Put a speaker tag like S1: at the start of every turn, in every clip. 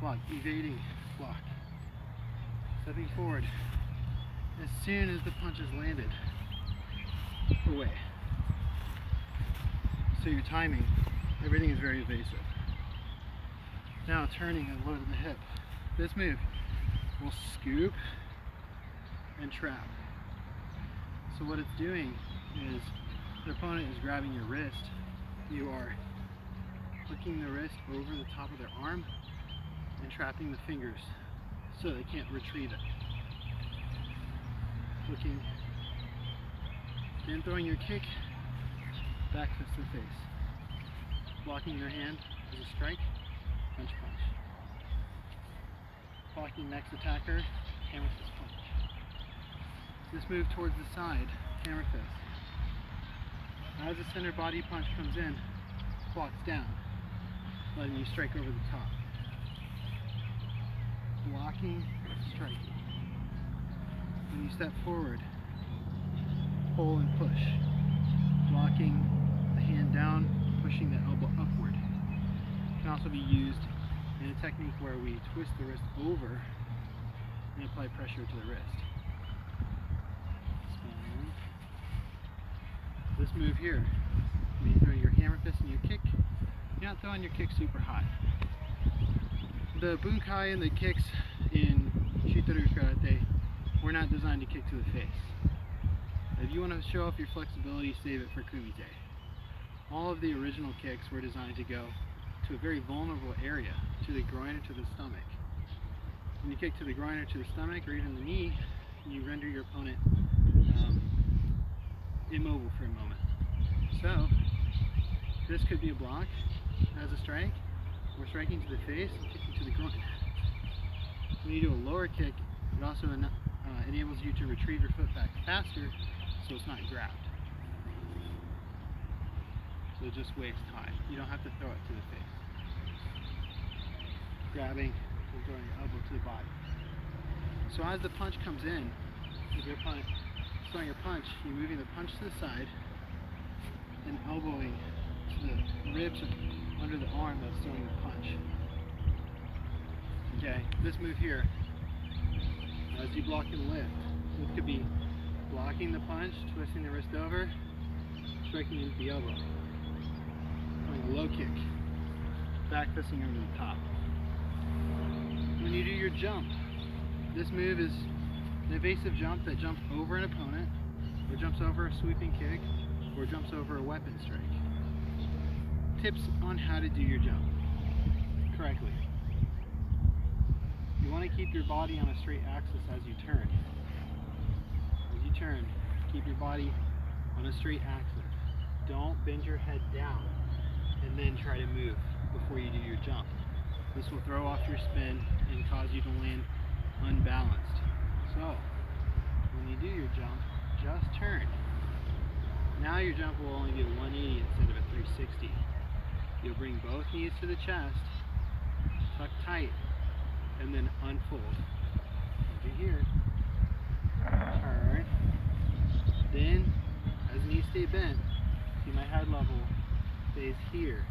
S1: block, evading, block, stepping forward as soon as the punch is landed, away. So your timing, everything is very evasive. Now turning and low to the hip. This move will scoop and trap. So what it's doing is the opponent is grabbing your wrist. You are hooking the wrist over the top of their arm and trapping the fingers so they can't retrieve it. Looking, then throwing your kick, back fist to the face. Blocking your hand as a strike, punch, punch. Blocking next attacker, hammer fist, punch. This move towards the side, hammer fist. As the center body punch comes in, blocks down, letting you strike over the top. Blocking, striking. When you step forward, pull and push. Blocking the hand down, pushing the elbow upward. It can also be used in a technique where we twist the wrist over and apply pressure to the wrist. This move here, when you throw your hammer fist and your kick, you're not throwing your kick super high. The bunkai and the kicks in Shito-ryu karate were not designed to kick to the face. If you want to show off your flexibility, save it for kumite. All of the original kicks were designed to go to a very vulnerable area, to the groin or to the stomach. When you kick to the groin or to the stomach or even the knee, you render your opponent immobile for a moment. So, this could be a block as a strike, or striking to the face and kicking to the groin. When you do a lower kick, it also enables you to retrieve your foot back faster, so it's not grabbed. So just waist high. You don't have to throw it to the face. Grabbing and throwing your elbow to the body. So as the punch comes in, if your opponent is throwing your punch, you're moving the punch to the side and elbowing to the ribs under the arm that's throwing the punch. Okay, this move here, as you block and lift, this could be blocking the punch, twisting the wrist over, striking into the elbow. Throwing a low kick, back fisting over the top. When you do your jump, this move is an evasive jump that jumps over an opponent, or jumps over a sweeping kick, or jumps over a weapon strike. Tips on how to do your jump correctly. You want to keep your body on a straight axis as you turn. As you turn, keep your body on a straight axis. Don't bend your head down and then try to move before you do your jump. This will throw off your spin and cause you to land unbalanced. So, when you do your jump, just turn. Now your jump will only be a 180 instead of a 360. You'll bring both knees to the chest, tuck tight, and then unfold. Over here, turn. Then, as knees stay bent, see my head level stays here.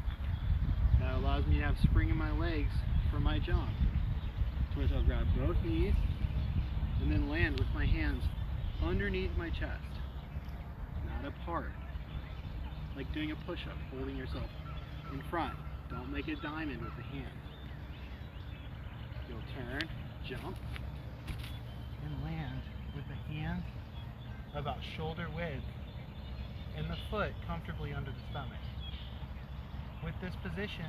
S1: That allows me to have spring in my legs for my jump. Towards I'll grab both knees and then land with my hands underneath my chest, not apart. Like doing a push-up, holding yourself in front. Don't make a diamond with the hand. You'll turn, jump, and land with the hand about shoulder width and the foot comfortably under the stomach. With this position,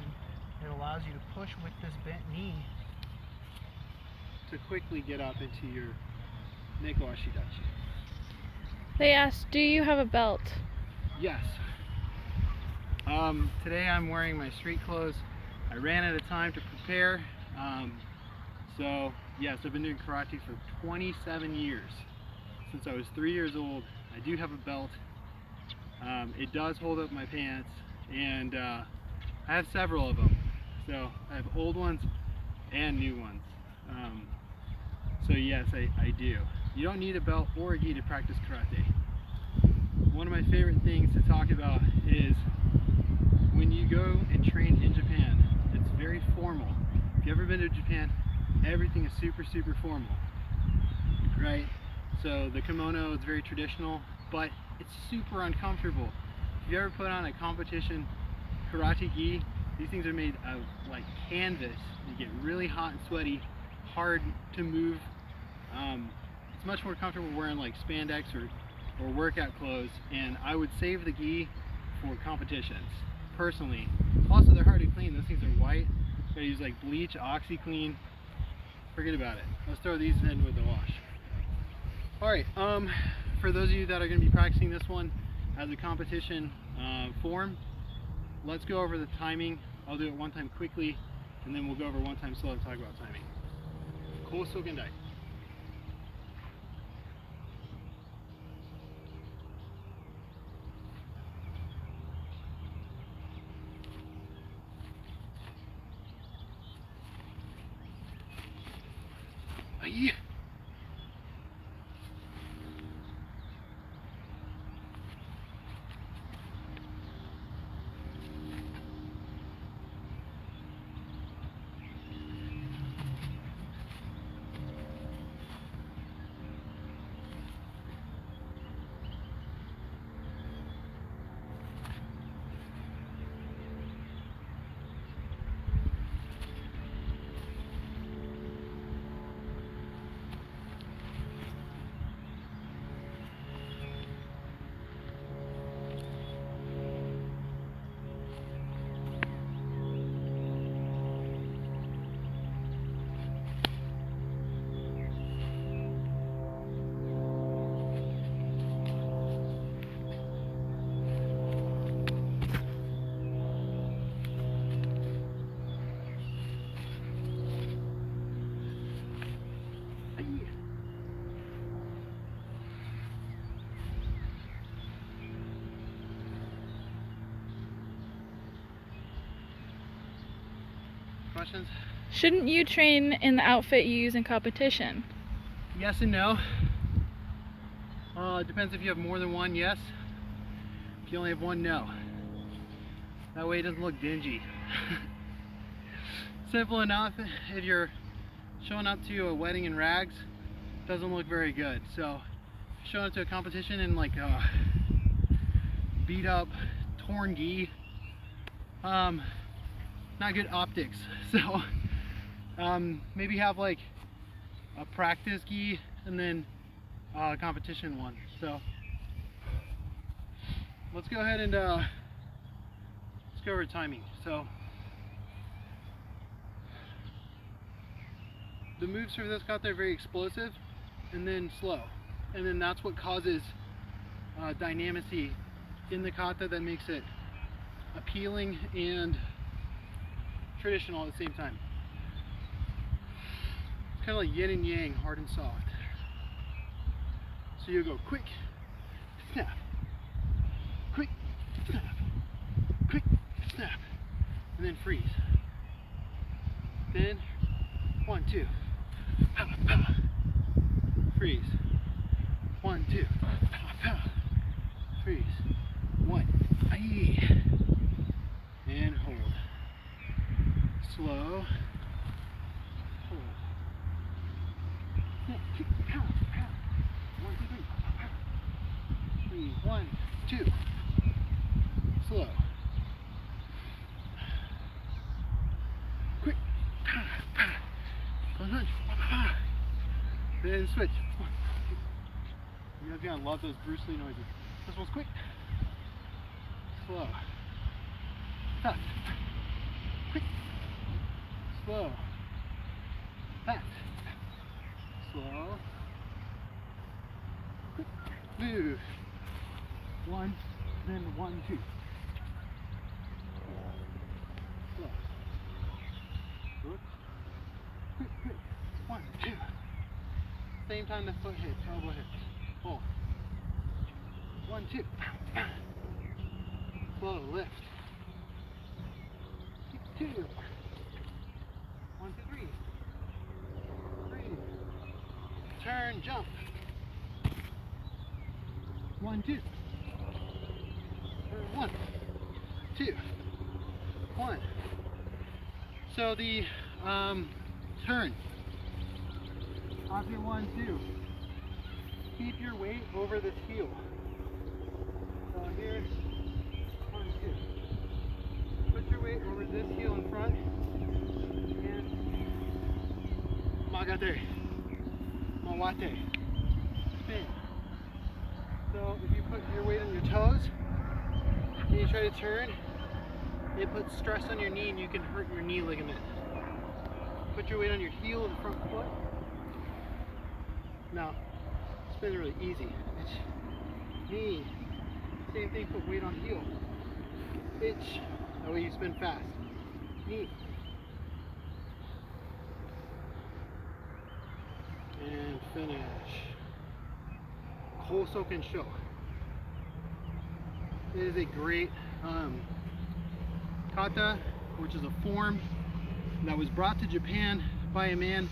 S1: it allows you to push with this bent knee to quickly get up into your Nkkf Ashidachi.
S2: They asked, do you have a belt?
S1: Yes. Today I'm wearing my street clothes. I ran out of time to prepare. So yes, I've been doing karate for 27 years. Since I was 3 years old. I do have a belt. It does hold up my pants, and I have several of them. So I have old ones and new ones. So yes, I do. You don't need a belt or a gi to practice karate. One of my favorite things to talk about is when you go and train in Japan, it's very formal. If you've ever been to Japan, everything is super formal, right? So the kimono is very traditional, but it's super uncomfortable. If you ever put on a competition karate gi, these things are made of like canvas. You get really hot and sweaty, hard to move. It's much more comfortable wearing like spandex or workout clothes, and I would save the gi for competitions, personally. Also, they're hard to clean. Those things are white. You gotta use like bleach, OxyClean. Forget about it. Let's throw these in with the wash. Alright, for those of you that are going to be practicing this one as a competition form, let's go over the timing. I'll do it one time quickly, and then we'll go over one time slow and talk about timing. Kousou Gendai. Aye. Questions?
S2: Shouldn't you train in the outfit you use in competition?
S1: Yes and no. It depends if you have more than one, yes. If you only have one, no. That way it doesn't look dingy. Simple enough. If you're showing up to a wedding in rags, it doesn't look very good. So showing up to a competition in like beat up, torn gi, not good optics. So maybe have like a practice gi and then a competition one. So let's go ahead and let's go over timing. So the moves for this kata are very explosive and then slow, and then that's what causes dynamicy in the kata that makes it appealing and traditional at the same time. It's kind of like yin and yang, hard and soft. So you go quick, snap, quick, snap, quick, snap, and then freeze. Then 1, 2, pow, pow, freeze. 1, 2, pow, pow, freeze. 1, aye, and hold. Slow, hold. Snap, kick, pow, pow. 1, 2, 3, pow, pow. Freeze. 1, 2, slow. Quick, pow, pow. 1, 2, pow. Then switch. 1, 2. You guys are gonna love those Bruce Lee noises. This one's quick, slow, fast, quick, slow, fast, slow, quick, move. 1, then 1, 2. Slow. Good. Quick, quick. 1, 2. Same time the foot hits, elbow hits. Hold. 1, 2. Slow, lift. Kick 2. 1, 2, 3. Breathe. Turn, jump. 1, 2. Turn, 1, 2, 1. So the turn. After 1, 2. Keep your weight over this heel. So here, 1, 2. Put your weight over this heel in front. And magate. Mawate. Spin. So if you put your weight on your toes and you try to turn, it puts stress on your knee and you can hurt your knee ligament. Put your weight on your heel of the front foot. Now, spin really easy. Knee. Same thing, put weight on heel. Itch. That way you spin fast. Knee. And finish. Kosoken Sho. It is a great kata, which is a form that was brought to Japan by a man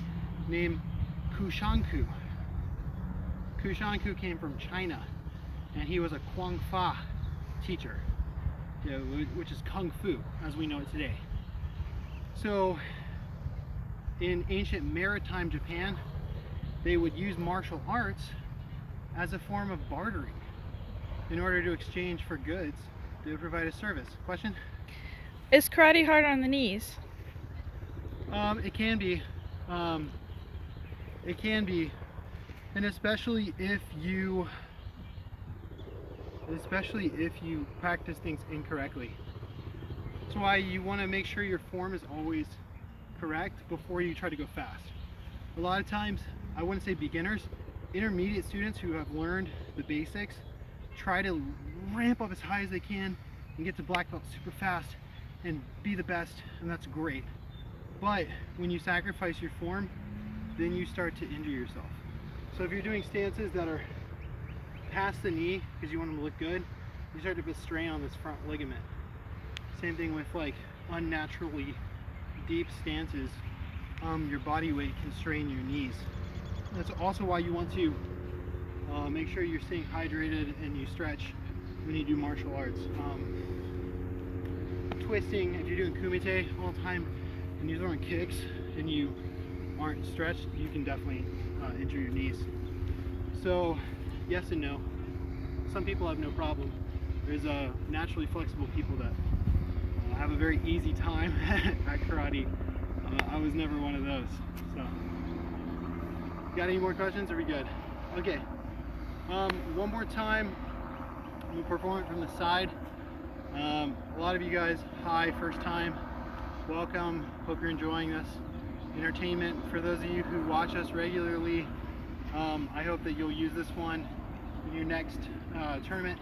S1: named Kushanku. Kushanku came from China, and he was a Kwang Fa teacher, which is Kung Fu as we know it today. So in ancient maritime Japan, they would use martial arts as a form of bartering. In order to exchange for goods, they would provide a service. Question?
S2: Is karate hard on the knees?
S1: It can be. It can be. And especially if you practice things incorrectly. That's why you want to make sure your form is always correct before you try to go fast. A lot of times, I wouldn't say beginners, intermediate students who have learned the basics try to ramp up as high as they can and get to black belt super fast and be the best, and that's great. But when you sacrifice your form, then you start to injure yourself. So if you're doing stances that are past the knee because you want them to look good, you start to put strain on this front ligament. Same thing with like unnaturally deep stances. Your body weight can strain your knees. That's also why you want to make sure you're staying hydrated and you stretch when you do martial arts. Twisting, if you're doing kumite all the time and you're throwing kicks and you aren't stretched, you can definitely injure your knees. So yes and no. Some people have no problem. There's naturally flexible people that have a very easy time at karate. I was never one of those. So, got any more questions? Are we good? Okay. One more time. I'm gonna perform it from the side. A lot of you guys, hi, first time. Welcome. Hope you're enjoying this entertainment. For those of you who watch us regularly, I hope that you'll use this one in your next tournament.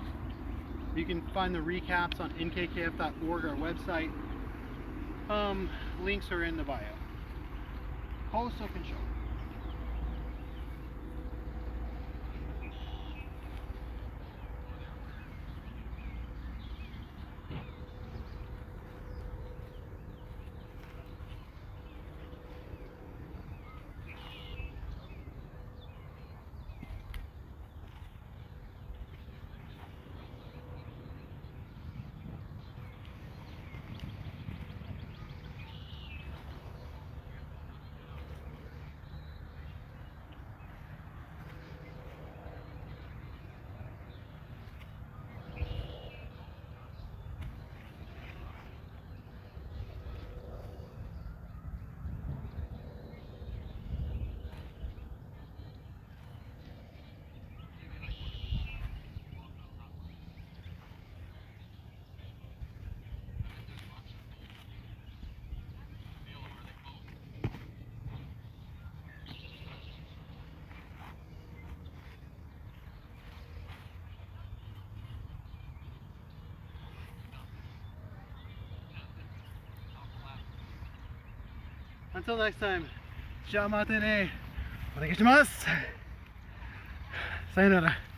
S1: You can find the recaps on nkkf.org, our website. Links are in the bio. Kosoken Sho. Until next time, じゃあまたね。お願いします。さよなら。